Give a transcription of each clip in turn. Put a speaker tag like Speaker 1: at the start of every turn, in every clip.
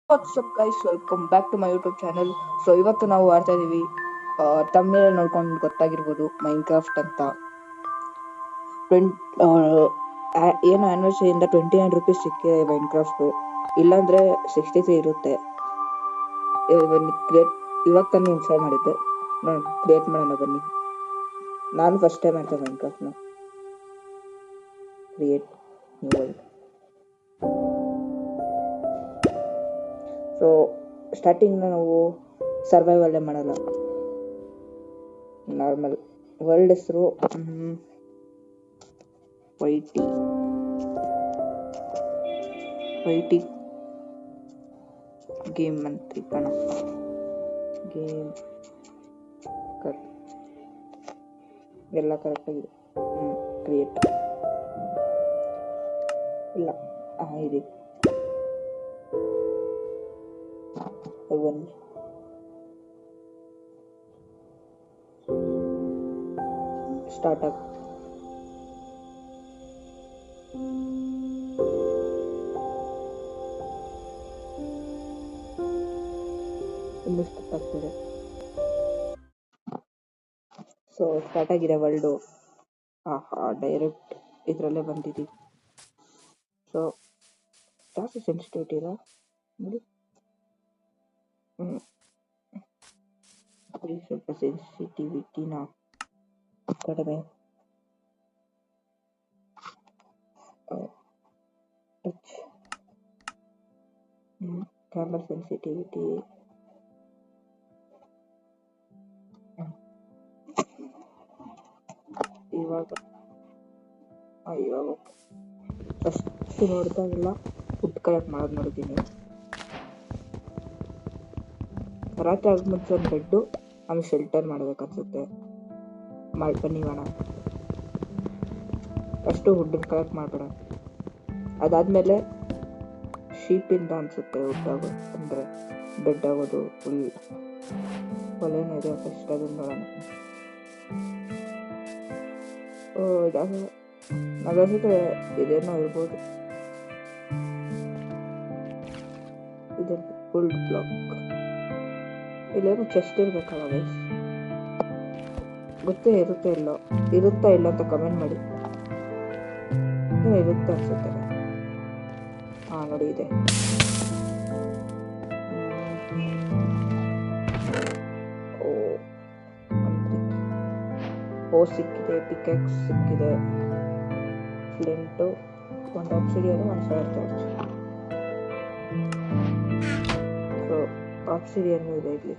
Speaker 1: WhatsApp guys, welcome back to my YouTube channel. So ಇವತ್ತು ನಾವು ಆಡ್ತಾ ಇದೀವಿ, ತಮ್ಮನೇಲಿ ನೋಡ್ಕೊಂಡು ಗೊತ್ತಾಗಿರ್ಬೋದು, ಮೈನ್ಕ್ರಾಫ್ಟ್ ಅಂತ. ಏನು ಆನಿವರ್ಸರಿಯಿಂದ ₹29 ಸಿಕ್ಕಿದೆ ಮೈನ್ಕ್ರಾಫ್ಟ್. ಇಲ್ಲಾಂದ್ರೆ 63 ಇರುತ್ತೆ. ಇವಾಗ ತಾನೇ ಇನ್ಸ್ಟಾಲ್ ಮಾಡಿದ್ದೆ. ಕ್ರಿಯೇಟ್ ಮಾಡೋಣ ಬನ್ನಿ. ನಾನು ಫಸ್ಟ್ ಟೈಮ್ ಆಡ್ತೇನೆ ಮೈನ್ಕ್ರಾಫ್ಟ್ನ. Create new world. So starting ನಾವು ಸರ್ವೈವಲ್ಲೇ ಮಾಡಲ್ಲ, ನಾರ್ಮಲ್. ವರ್ಲ್ಡ್ ಹೆಸರು ವೈಟಿ ಗೇಮ್ ಅಂತ ಇಕ್ಕಣ. ಗೇಮ್ ಎಲ್ಲ ಕರೆಕ್ಟಾಗಿದೆ. ಕ್ರಿಯೇಟ್ ಇಲ್ಲ, ಇದೆ. ಬನ್ನಿ, ಸ್ಟಾರ್ಟ್ ಆಗ. ಇನ್ನು ಸ್ಟಾರ್ಟ್ ಆಗ್ತದೆ. ಸೊ ಸ್ಟಾರ್ಟ್ ಆಗಿದೆ ವರ್ಲ್ಡು. ಡೈರೆಕ್ಟ್ ಇದರಲ್ಲೇ ಬಂದಿದ್ದೀವಿ. ಸೊ ಜಾಸ್ತಿ ಸೆನ್ಸಿಟಿವಿಟಿ ಇದೆ ನೋಡಿ. ಸ್ವಲ್ಪ ಸೆನ್ಸಿಟಿವಿಟಿನ ಕಡಿಮೆ. ಟಚ್ ಕ್ಯಾಮರಾ ಸೆನ್ಸಿಟಿವಿಟಿ ಇವಾಗ ಫಸ್ಟ್ ನೋಡಿದಾಗೆಲ್ಲ ಫುಡ್ ಕಲೆಕ್ಟ್ ಮಾಡೋದು ನೋಡಿದ್ದೀನಿ. ರಾತ್ರಿ ಆಗ ಮುಂಚೆ ಒಂದು ಬೆಡ್ಡು, ಆಮೇಲೆ ಶೆಲ್ಟರ್ ಮಾಡ್ಬೇಕನ್ಸುತ್ತೆ. ಬನ್ನಿ ಮಾಡೋಣ. ಫಸ್ಟು ಹುಡ್ಡನ್ನು ಕಲೆಕ್ಟ್ ಮಾಡ್ಬೇಡ. ಅದಾದ್ಮೇಲೆ ಶೀಪಿಂದ ಅನ್ಸುತ್ತೆ ವುಡ್ ಆಗೋದು, ಅಂದರೆ ಬೆಡ್ ಆಗೋದು. ಫುಲ್ ಒಲೆನೂ ಇದೆ, ಫಸ್ಟ್ ಅದನ್ನು ನೋಡೋಣ. ನಾಗನ್ಸುತ್ತೆ ಇದೇನೋ ಇರ್ಬೋದು. ಇದು ಗೋಲ್ಡ್ ಬ್ಲಾಕ್. ಇಲ್ಲೇನೋ ಚೆಸ್ಟ್ ಇರ್ಬೇಕಲ್ಲ ಗೈಸ್, ಗೊತ್ತೇ ಇರುತ್ತಾ ಇಲ್ಲ ಅಂತ ಕಮೆಂಟ್ ಮಾಡಿ. ಇರುತ್ತೆ ಅನ್ಸುತ್ತೆ. ನೋಡಿ ಇದೆ. ಸಿಕ್ಕಿದೆ, ಪಿಕ್ಯಾಕ್ಸ್ ಸಿಕ್ಕಿದೆ, ಫ್ಲಿಂಟು, ಒಂದು ಆಕ್ಸಿಡಿಯನ್, ಒಂದು ಫೈರ್ ಟಾರ್ಚ್. ಸೊ ಆಕ್ಸಿಡಿಯನ್ ಇದೆ ಇಲ್ಲಿ.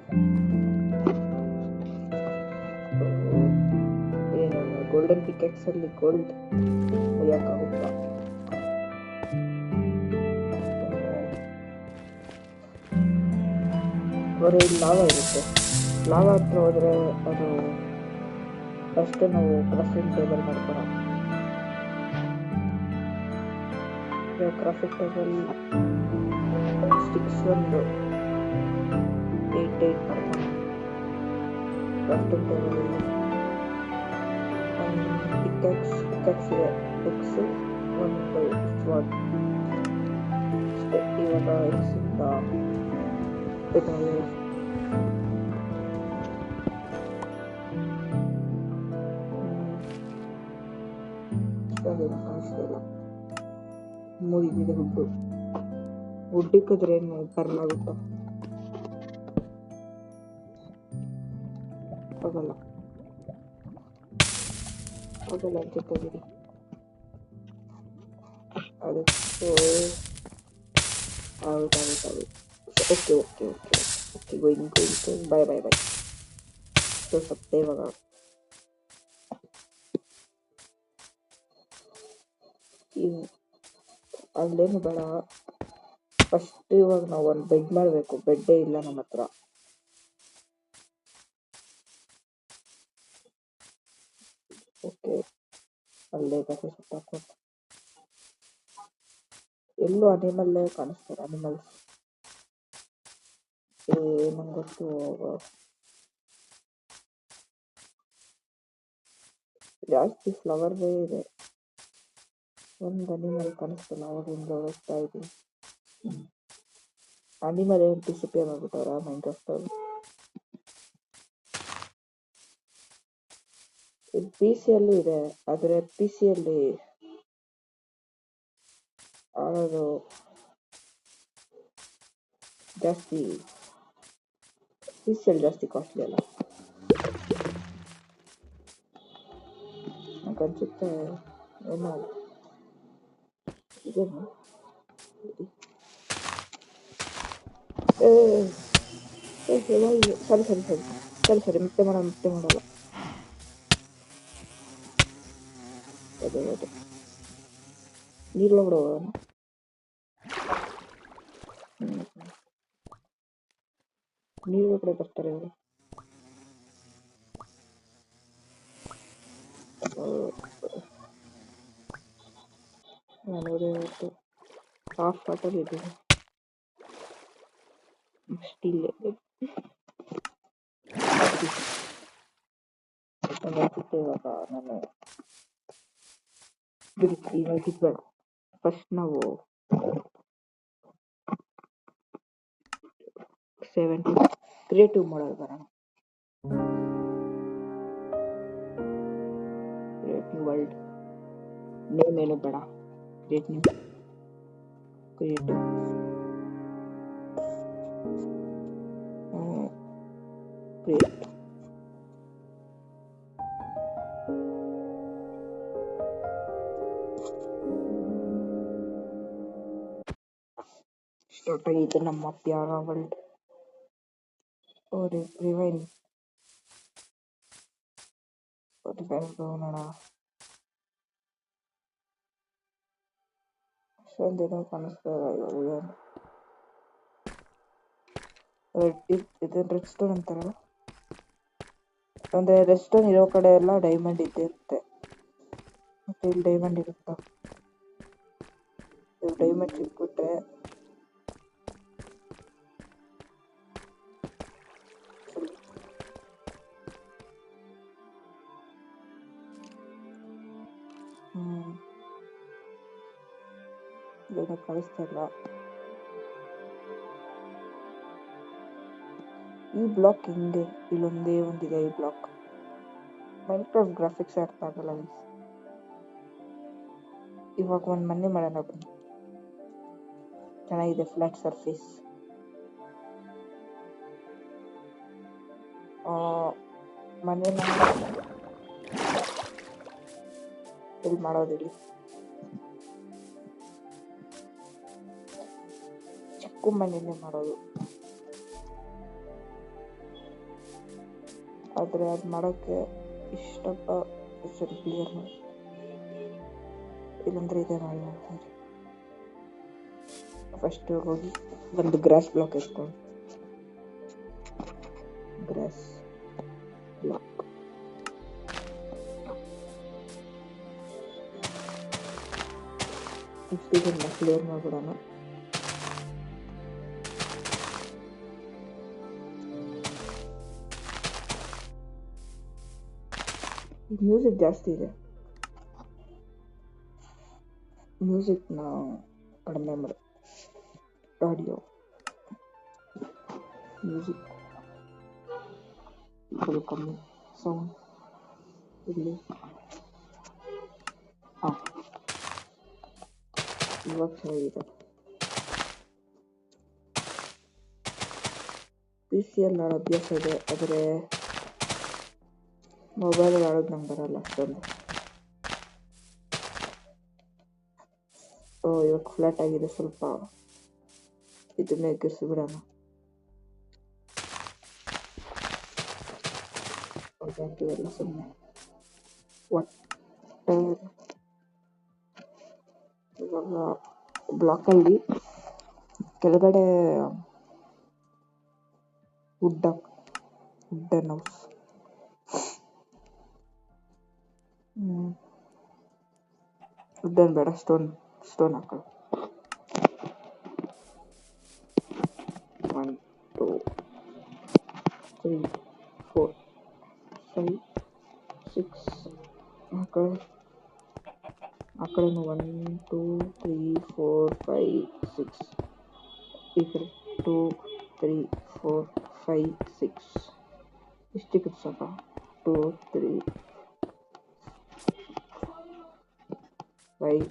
Speaker 1: ಏನು ಗೋಲ್ಡನ್ ಪಿಕ್ಯಾಕ್ಸ್ ಅಲ್ಲಿ ಗೋಲ್ಡ್ ಒಯ್ಯಕ್ಕಾಗುತ್ತಾ? ಇಲ್ಲಿ ಲಾವಾ ಇರುತ್ತೆ. ಲಾವಾ ಹತ್ರ ಹೋದ್ರೆ ಅದು ಫಸ್ಟ್ ನಾವು ಕ್ರಾಫ್ಟಿಂಗ್ ಟೇಬಲ್ ಮಾಡ್ಕೊಳ. ಕ್ರಾಫ್ಟಿಂಗ್ ಟೇಬಲ್ ಸ್ಟಿಕ್ಸ್ ಒಂದು 8 ಮಾಡ್ಕೊಳ. ಕ್ರಾಫ್ಟಿಂಗ್ ಟೇಬಲ್ ಪಿಕ್ಯಾಕ್ಸ್ ಇದೆ, ಎಕ್ಸ್ ಒಂದು ಸ್ವಾಟ್. ಇವಾಗ ಎಕ್ಸಿಂದ ಕಾಣಿಸ್ತಿಲ್ಲ. ಮುಗಿದಿದೆ ಹುಡ್ಡಿಕ್ಕಿದ್ರೆ ಏನು ಬರಲಾಗುತ್ತ? ಆಗಲ್ಲ ಅನ್ಸುತ್ತೆ ಬಿಡಿ. ಅದಕ್ಕೆ ಓಕೆ ಗೋಯಿಂಗ್ ಬಾಯ್. ಸೊ ಸತ್ತೆ ಇವಾಗ. ಅಲ್ಲೇನು ಬೇಡ, ಫಸ್ಟ್ ಇವಾಗ ನಾವು ಒಂದು ಬೆಡ್ ಮಾಡಬೇಕು. ಬೆಡ್ಡೇ ಇಲ್ಲ ನಮ್ಮ ಹತ್ರ. ಓಕೆ, ಅಲ್ಲೇ ಕಥೆ ಸುತ್ತಾಕೋತ ಎಲ್ಲೂ ಅನಿಮಲ್ಲೇ ಕಾಣಿಸ್ತಾರೆ. ಅನಿಮಲ್ಸ್ ನಂಗೆ ಗೊತ್ತು. ಜಾಸ್ತಿ ಫ್ಲವರ್ದೇ ಇದೆ. ಒಂದು ಅನಿಮಲ್ ಕಾಣಿಸ್ತಿಲ್ಲ, ಅವಾಗಿಂದ ಹೋಗ್ತಾ ಇದ್ದೀನಿ. ಅನಿಮಲ್ ಏನು ಡಿಸಿಪಿಯರ್ ಆಗ್ಬಿಟ್ಟವ್ರ ಮೈನ್ಕ್ರಾಫ್ಟ್ ಅವರು. ಪಿ ಸಿಯಲ್ಲೂ ಇದೆ, ಆದರೆ ಪಿ ಸಿಯಲ್ಲಿ ಆಡೋದು ಜಾಸ್ತಿ, ಪಿ ಸಿಯಲ್ಲಿ ಜಾಸ್ತಿ ಕಾಸ್ಟ್ಲಿ ಅಲ್ಲ ಅನ್ಸುತ್ತೆ. ಏನೋ ಇದೇನು ಸರಿ ಸರಿ ಸರಿ ಸರಿ ಸರಿ ಮತ್ತೆ ಮಾಡಲ್ಲ. ಅದೇ ಅದೇ ನೀರೊಳಗಡೆ ಹೋಗೋಣ. ನೀರೊಳಗಡೆ ಬರ್ತಾರೆ ಅವರು. ನಾನು ಇವತ್ತು ಹಾಫ್ ವಾಟರ್ ಇದ್ದೀನಿ ಸ್ಟಿಲ್. ಅನ್ಸುತ್ತೆ ಇವಾಗ ನಾನು ಇವಾಗ ಇದ್ಬೇಡ. ಫಸ್ಟ್ ನಾವು 70 ಕ್ರಿಯೇಟಿವ್ ಮಾಡೋದು ಬರೋಣ. ಕ್ರಿಯೇಟಿವ್ ವರ್ಲ್ಡ್ ನೇಮ್ ಏನು ಬೇಡ, ಕ್ರಿಯೇಟಿವ್ ಕ್ರಿಯೇಟಿವ್ ಕ್ರಿಯೇಟ್. ಸ್ಟಾರ್ಟ್ ಆಗೈತೆ ನಮ್ಮ ಪ್ಯಾರ ವರ್ಲ್ಡ್. ರಿವೈನ್ ನೋಡೋಣ. ಅಷ್ಟೊಂದೇನೋ ಕಾಣಿಸ್ತದೆ. ಇದನ್ನ ರೆಡ್ ಸ್ಟೋನ್ ಅಂತಾರಲ್ಲ, ಅಂದ್ರೆ ರೆಡ್ ಸ್ಟೋನ್ ಇರೋ ಕಡೆ ಎಲ್ಲ ಡೈಮಂಡ್ ಇರುತ್ತೆ. ಮತ್ತೆ ಇಲ್ಲಿ ಡೈಮಂಡ್ ಇರುತ್ತ, ಡೈಮಂಡ್ ಸಿಕ್ಬಿಟ್ರೆ ಇದನ್ನ ಕಳಿಸ್ತಾ ಇಲ್ಲ. ಈ ಬ್ಲಾಕ್ ಹಿಂಗೆ ಇಲ್ಲೊಂದೇ ಒಂದಿದೆ. ಈ ಬ್ಲಾಕ್ ಮೈನ್ಕ್ರಾಫ್ಟ್ ಗ್ರಾಫಿಕ್ಸ್ ಅರ್ಥ ಆಗಲ್ಲ. ಇವಾಗ ಒಂದು ಮನೆ ಮಾಡೋಣ ಬನ್ನಿ, ಚೆನ್ನಾಗಿದೆ. ಫ್ಲಾಟ್ ಸರ್ಫೇಸ್ ಮನೇನ ಎಲ್ಲಿ ಮಾಡೋದಿಲ್ಲ. ಚಿಕ್ಕ ಮನೆಯಲ್ಲೇ ಮಾಡೋದು, ಆದರೆ ಅದು ಮಾಡೋಕ್ಕೆ ಇಷ್ಟಪ್ಪ. ಸರಿ ಕ್ಲಿಯರ್ ಮಾಡಿ, ಇಲ್ಲಂದ್ರೆ ಇದೆ ಮಾಡಿ ಮಾಡ್ತಾರೆ. ಫಸ್ಟ್ ಹೋಗಿ ಒಂದು ಗ್ರಾಸ್ ಬ್ಲಾಕ್ ಎತ್ಕೊಂಡು, ಗ್ರಾಸ್ ಬ್ಲಾಕ್ ಇದನ್ನ ಕ್ಲಿಯರ್ ಮಾಡ್ಬಿಡೋಣ. ಮ್ಯೂಸಿಕ್ ಜಾಸ್ತಿ ಇದೆ, ಮ್ಯೂಸಿಕ್ನ ಕಡಿಮೆ ಮಾಡಿ. ಆಡಿಯೋ ಮ್ಯೂಸಿಕ್ ಫುಲ್ ಕಮ್ಮಿ, ಸೌಂಡ್ ಇಲ್ಲಿ. ಹಾಂ, ಇವಾಗ ಚೆನ್ನಾಗಿದೆ. ಪಿ ಸಿಯಲ್ಲಿ ಆಡೋ ಅಭ್ಯಾಸ ಇದೆ, ಆದರೆ ಮೊಬೈಲಲ್ಲಿ ಆಡೋದು ನಂಗೆ ಬರಲ್ಲ ಅಷ್ಟೊಂದು. ಇವಾಗ ಫ್ಲಾಟ್ ಆಗಿದೆ ಸ್ವಲ್ಪ, ಇದನ್ನೇ ಎಗ್ಗಿಸ್ಬಿಡೋಣ. ಹಾಕಿವೆಲ್ಲ ಸುಮ್ಮನೆ ಒಟ್ಟು. ಇವಾಗ ಬ್ಲಾಕಲ್ಲಿ ಕೆಳಗಡೆ ವುಡ್ಡನ್ ಹೌಸ್. ವುಡ್ಡನ್ ಬೇಡ, ಸ್ಟೋನ್ ಹಾಕೋಣ. 1 2 3 4 5 6 ಆ ಕಡೆನೂ 1 2 3 4 5 6 ಈ ಕಡೆ 2 3 4 5 6 ಇಷ್ಟಕ್ಕೆ ಸಾಕ 2 3 5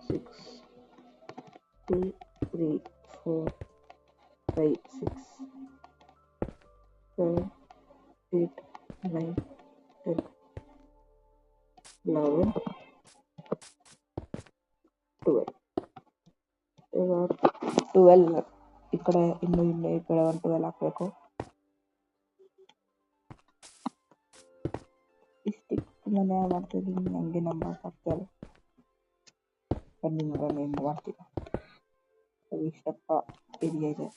Speaker 1: 6 2 3 4 5 6 7 8 9 10 11 12 ಈಗ 12 ಈ ಕಡೆ ಇನ್ನು ಈ ಕಡೆ ಒಂದು 12 ಹಾಕಬೇಕು. ಇಷ್ಟು ನಾನು ಮಾಡ್ತಿದ್ದೀನಿ, ಹಂಗೆ ನಮ್ಮ ಆಗ್ತಾಯಿಲ್ಲ. ಬನ್ನಿ ನೋಡೋಣ ಏನು ಮಾಡ್ತೀನಿ. ಇಷ್ಟಪ್ಪ ಏರಿಯಾ ಇದೆ.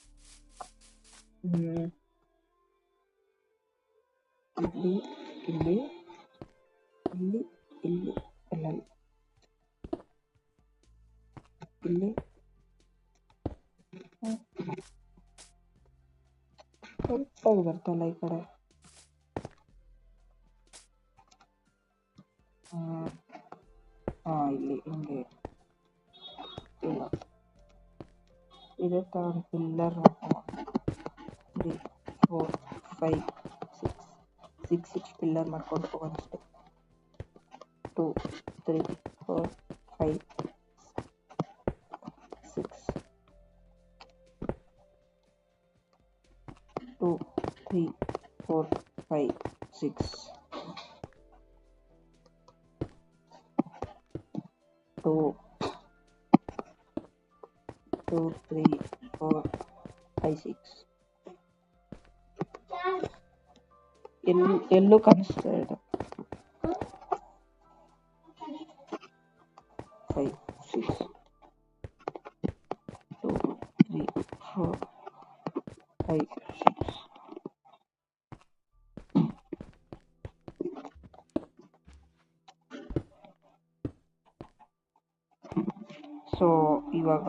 Speaker 1: ಇಲ್ಲಿ ಇಲ್ಲಿ ಇಲ್ಲಿ ಇಲ್ಲಿ ಎಲ್ಲ ಇಲ್ಲಿ ಸ್ವಲ್ಪ ಬರ್ತಲ್ಲ ಈ ಕಡೆ. ಇಲ್ಲಿ ಹಿಂಗೆ ಇಲ್ಲ ಇದೇ ಥರ ಪಿಲ್ಲರ್ 3 4 5 6 ಪಿಲ್ಲರ್ ಮಾಡ್ಕೊಂಡು ಹೋಗೋಣ ಅಷ್ಟೇ. 2 3 4 5 6 2 3 4 5 6 2 2 3 4 5 6 ಎಲ್ಲೂ ಕಾಣಿಸ್ತಾ ಇದೆ. 5 6 2 3 4 5 6 ಸೊ ಇವಾಗ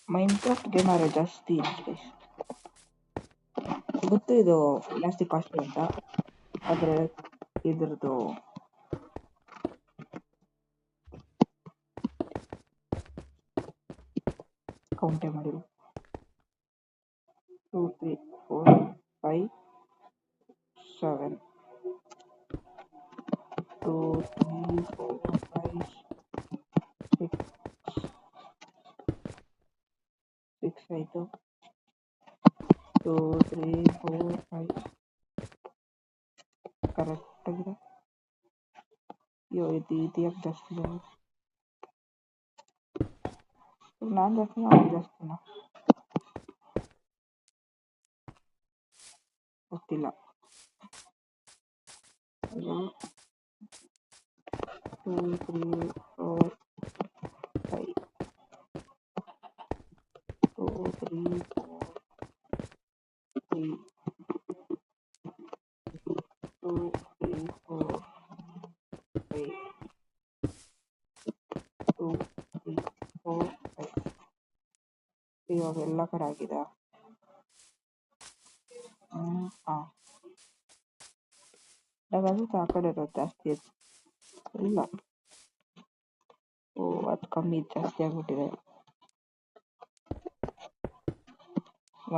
Speaker 1: ಮೈನ್ಕ್ರಾಫ್ಟ್ ಗೇಮ್ ಆದ್ರೆ ಜಾಸ್ತಿ ಗೊತ್ತು, ಇದು ಜಾಸ್ತಿ ಕಾಸ್ಟ್ಲಿ ಅಂತ. ಆದರೆ ಇದ್ರದ್ದು ಕೌಂಟೇ ಮಾಡಿರು. 2 3 4 5 7 2 3 4 5 6 6 ಆಯಿತು. 2 3 4 5 ಕರೆಕ್ಟಾಗಿದೆ. ಅಯ್ಯೋ ಇದು ಯಾಕೆ ಜಾಸ್ತಿ ನಾನು ಜಾಸ್ತಿನ ಅವ್ನು ಜಾಸ್ತಿನ ಗೊತ್ತಿಲ್ಲ. 2 3 4 5 2 3 4 3 2 3 4 5 2 3 4 5 ಇವಾಗ ಎಲ್ಲ ಕಡೆ ಆಗಿದೆ. ಅದು ಆ ಕಡೆ ಇರೋದು ಜಾಸ್ತಿ ಇಲ್ಲ. ಅದು ಕಮ್ಮಿ ಜಾಸ್ತಿ ಆಗ್ಬಿಟ್ಟಿದೆ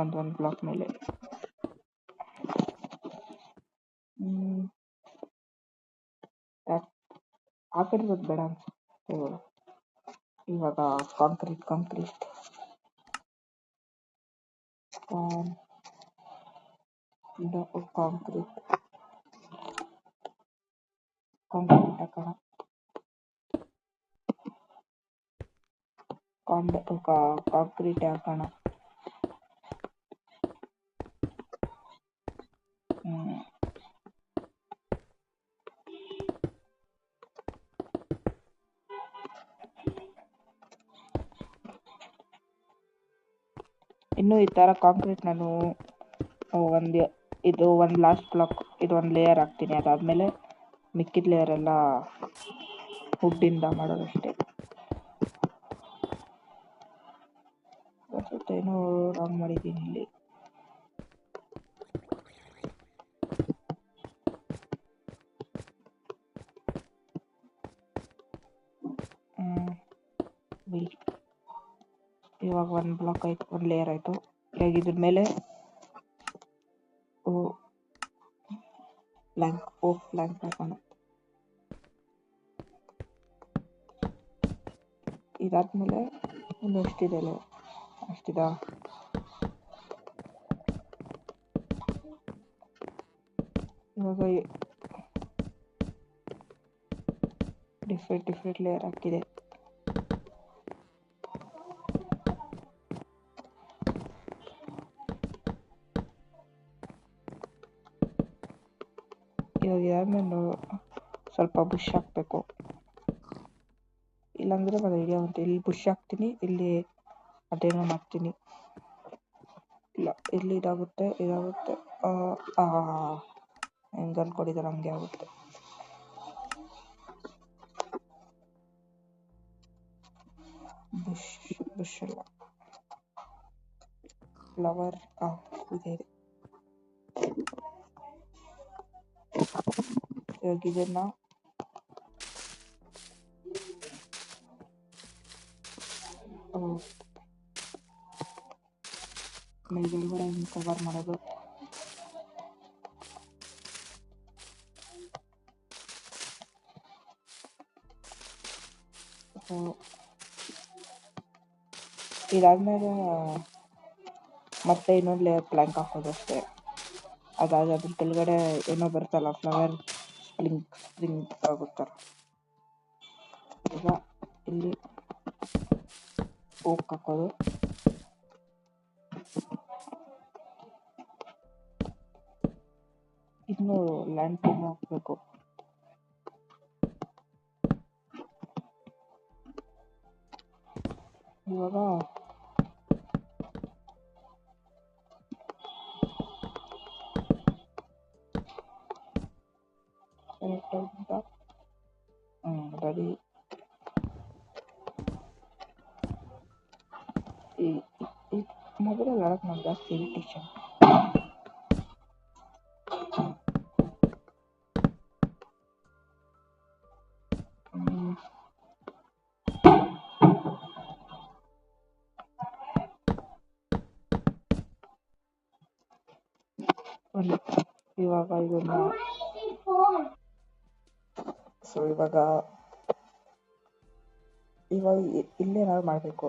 Speaker 1: ಒಂದು ಬ್ಲಾಕ್ ಮೇಲೆ. ಆ ಕಡೆ ಇರೋದು ಬೇಡ ಅನ್ಸುತ್ತೆ. ಇವಾಗ ಕಾಂಕ್ರೀಟ್ ಹಾಕೋಣ. ಕಾಂಕ್ರೀಟ್ ಹಾಕೋಣ. ಇನ್ನು ಈ ತರ ಕಾಂಕ್ರೀಟ್ ನಾನು ಇದು ಒಂದು ಲಾಸ್ಟ್ ಬ್ಲಾಕ್, ಇದು ಒಂದು ಲೇಯರ್ ಹಾಕ್ತೀನಿ. ಅದಾದ್ಮೇಲೆ ಮಿಕ್ಕಿದ ಲೇಯರ್ ಎಲ್ಲ ವುಡ್ಡಿಂದ ಮಾಡೋದಷ್ಟೇ. ಏನೋ ರಾಂಗ್ ಮಾಡಿದ್ದೀನಿ ಇಲ್ಲಿ. ವಿಲ್ ಇವಾಗ ಒಂದು ಬ್ಲಾಕ್ ಆಯ್ತು, ಒಂದು ಲೇಯರ್ ಆಯ್ತು. ಇವಾಗ ಇದ್ರ ಮೇಲೆ ಪ್ಲ್ಯಾಂಕ್ ಹಾಕೋಣ. ಇದಾದ್ಮೇಲೆ ಇನ್ನು ಎಷ್ಟಿದೆ ಅಷ್ಟಿದ. ಇವಾಗ ಡಿಫ್ರೆಂಟ್ ಲೇಯರ್ ಹಾಕಿದೆ. ಇವಾಗ ಇದಾದ್ಮೇಲೆ ಸ್ವಲ್ಪ ಬುಷ್ ಹಾಕಬೇಕು, ಇಲ್ಲಾಂದರೆ ಒಂದು ಐಡಿಯಾ ಉಂಟು. ಇಲ್ಲಿ ಬುಷ್ ಹಾಕ್ತೀನಿ, ಇಲ್ಲಿ ಅದೇನೋ ಮಾಡ್ತೀನಿ. ಇಲ್ಲ, ಇಲ್ಲಿ ಇದಾಗುತ್ತೆ. ಹೆಂಗೆ ಅಂದ್ಕೊಂಡಿದ್ದಾರೆ ಹಂಗೆ ಆಗುತ್ತೆ. ಬುಷ್ ಅಲ್ಲ, ಫ್ಲವರ್. ಇದೆ. ಇವಾಗ ಇದನ್ನ ಮೇಲ್ಗಡೆ ಕವರ್ ಮಾಡೋದು. ಇದಾದ್ಮೇಲೆ ಮತ್ತೆ ಇನ್ನೊಂದು ಲೇಯರ್ ಪ್ಲ್ಯಾಂಕ್ ಹಾಕೋದು ಅಷ್ಟೇ. ಅದಾದ ಅದ್ರ ಕೆಳಗಡೆ ಏನೋ ಬರ್ತಲ್ಲ, ಫ್ಲವರ್ ಸ್ಪ್ರಿಂಗ್ ಆಗುತ್ತಲ್ಲ. ಈಗ ಇಲ್ಲಿ ಓಕ್ ಹಾಕೋದು. ಇನ್ನು ಲ್ಯಾಂಡ್ ಹಾಕಬೇಕು. ಇವಾಗ ರೆಡಿ. ಈ ಮೊದಲೆಲ್ಲ ನಮ್ಗೆ ಜಾಸ್ತಿ ಇರಿಟೇಷನ್. ಇವಾಗ ಇದನ್ನ ಇವಾಗ ಇಲ್ಲೇನಾದ್ರು ಮಾಡಬೇಕು.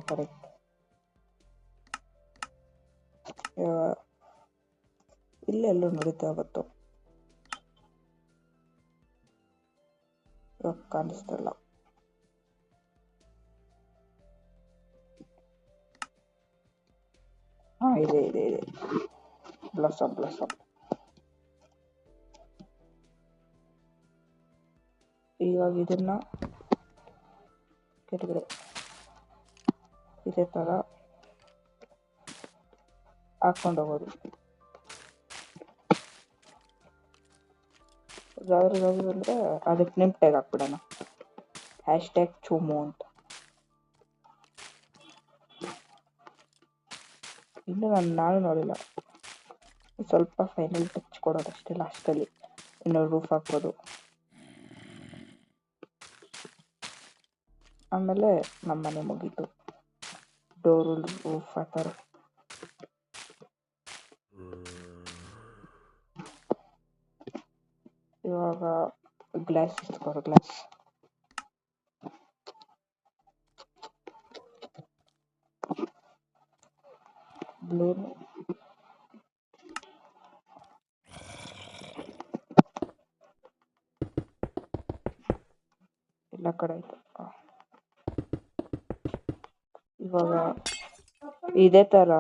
Speaker 1: ಕರೆಕ್ಟ್. ಇಲ್ಲೆಲ್ಲೂ ನಡೀತಾ ಹೋಗುತ್ತೋ ಇವಾಗ ಕಾಣಿಸ್ತಲ್ಲ. ಇದೆ ಬ್ಲಸಮ್. ಇವಾಗ ಇದನ್ನ ಕೆಳಗಡೆ ಇದೇ ಥರ ಹಾಕೊಂಡು ಹೋಗೋದು. ಯಾವ್ದು ಅಂದರೆ ಅದಕ್ಕೆ ನೇಮ್ ಟ್ಯಾಗ್ ಹಾಕ್ಬಿಡೋಣ, #ಚೂಮು ಅಂತ. ಇನ್ನು ನಾನು ನೋಡಿಲ್ಲ. ಸ್ವಲ್ಪ ಫೈನಲ್ ಟಚ್ ಕೊಡೋದಷ್ಟೇ ಲಾಸ್ಟಲ್ಲಿ. ಇನ್ನು ರೂಫ್ ಹಾಕ್ಬೋದು. ಆಮೇಲೆ ನಮ್ಮನೆ ಮುಗೀತು. ಡೋರು, ರೂಫ್ ಆ ಥರ. ಇವಾಗ ಗ್ಲಾಸ್ ಇಸ್ಕೊಡು. ಗ್ಲಾಸ್ ಬ್ಲೂ ಎಲ್ಲ ಕಡೆ ಆಯ್ತು. ಇವಾಗ ಇದೇ ಥರ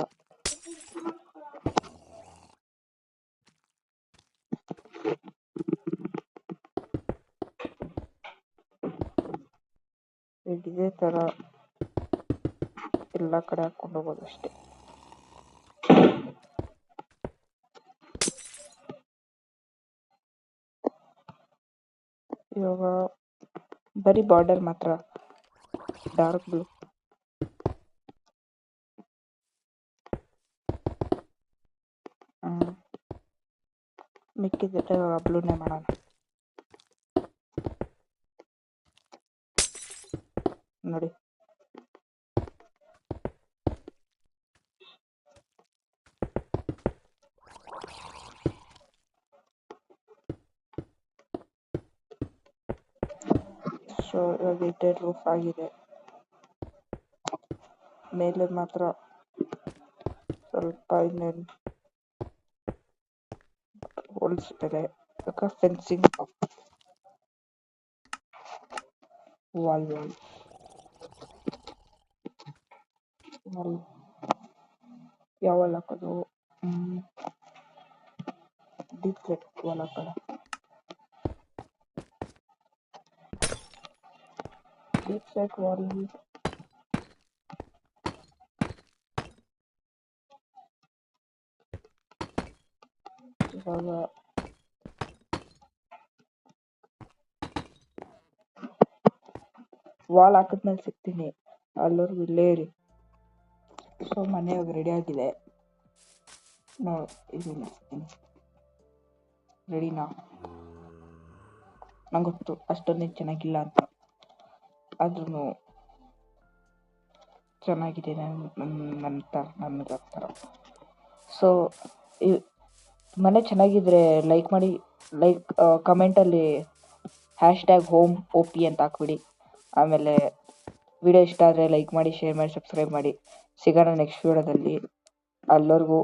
Speaker 1: ಎಲ್ಲ ಕಡೆ ಹಾಕೊಂಡು ಹೋಗೋದು ಅಷ್ಟೇ. ಇವಾಗ ಬರೀ ಬಾರ್ಡರ್ ಮಾತ್ರ ಡಾರ್ಕ್ ಬ್ಲೂ. ಮಿಕ್ಕಿದ್ರೆ ಬ್ಲೂನೇ ಮಾಡೋಣ. ನೋಡಿ. ಸೊ ಇವಾಗ ಇಟೆಡ್ ರೂಫ್ ಆಗಿದೆ. ಮೇಲೆ ಮಾತ್ರ ಸ್ವಲ್ಪ ಇನ್ನೇನು ಹೋಲಿಸ್ತಾರೆ. ಫೆನ್ಸಿಂಗ್ ವಾಲ್ ಯಾವ ವಾಲ್ ಹಾಕೋದು? ಡೀಪ್ ಸೆಟ್ ವಾಲ್ ಹಾಕೋಣ. ಡೀಪ್ ಸೆಟ್ ವಾಲ್ ಇವಾಗ ವಾಲ್ ಹಾಕಿದ್ಮೇಲೆ ಸಿಗ್ತೀನಿ. ಅಲ್ಲವರೆಗೂ ಇಲ್ಲೇ ಇರಿ. ಸೊ ಮನೆ ಇವಾಗ ರೆಡಿ ಆಗಿದೆ. ಇದನ್ನ ರೆಡಿನಾ? ನಂಗೆ ಗೊತ್ತು ಅಷ್ಟೊಂದೇನು ಚೆನ್ನಾಗಿಲ್ಲ ಅಂತ, ಆದ್ರೂ ಚೆನ್ನಾಗಿದೆ ನನ್ನ ಥರ. ಸೊ ಮನೆ ಚೆನ್ನಾಗಿದ್ರೆ ಲೈಕ್ ಮಾಡಿ, ಕಮೆಂಟಲ್ಲಿ #HomeOP ಅಂತ ಹಾಕ್ಬಿಡಿ. ಆಮೇಲೆ ವಿಡಿಯೋ ಇಷ್ಟ ಆದರೆ ಲೈಕ್ ಮಾಡಿ, ಶೇರ್ ಮಾಡಿ, ಸಬ್ಸ್ಕ್ರೈಬ್ ಮಾಡಿ. ಸಿಗೋಣ ನೆಕ್ಸ್ಟ್ ವಿಡಿಯೋದಲ್ಲಿ. ಅಲ್ಲವರೆಗೂ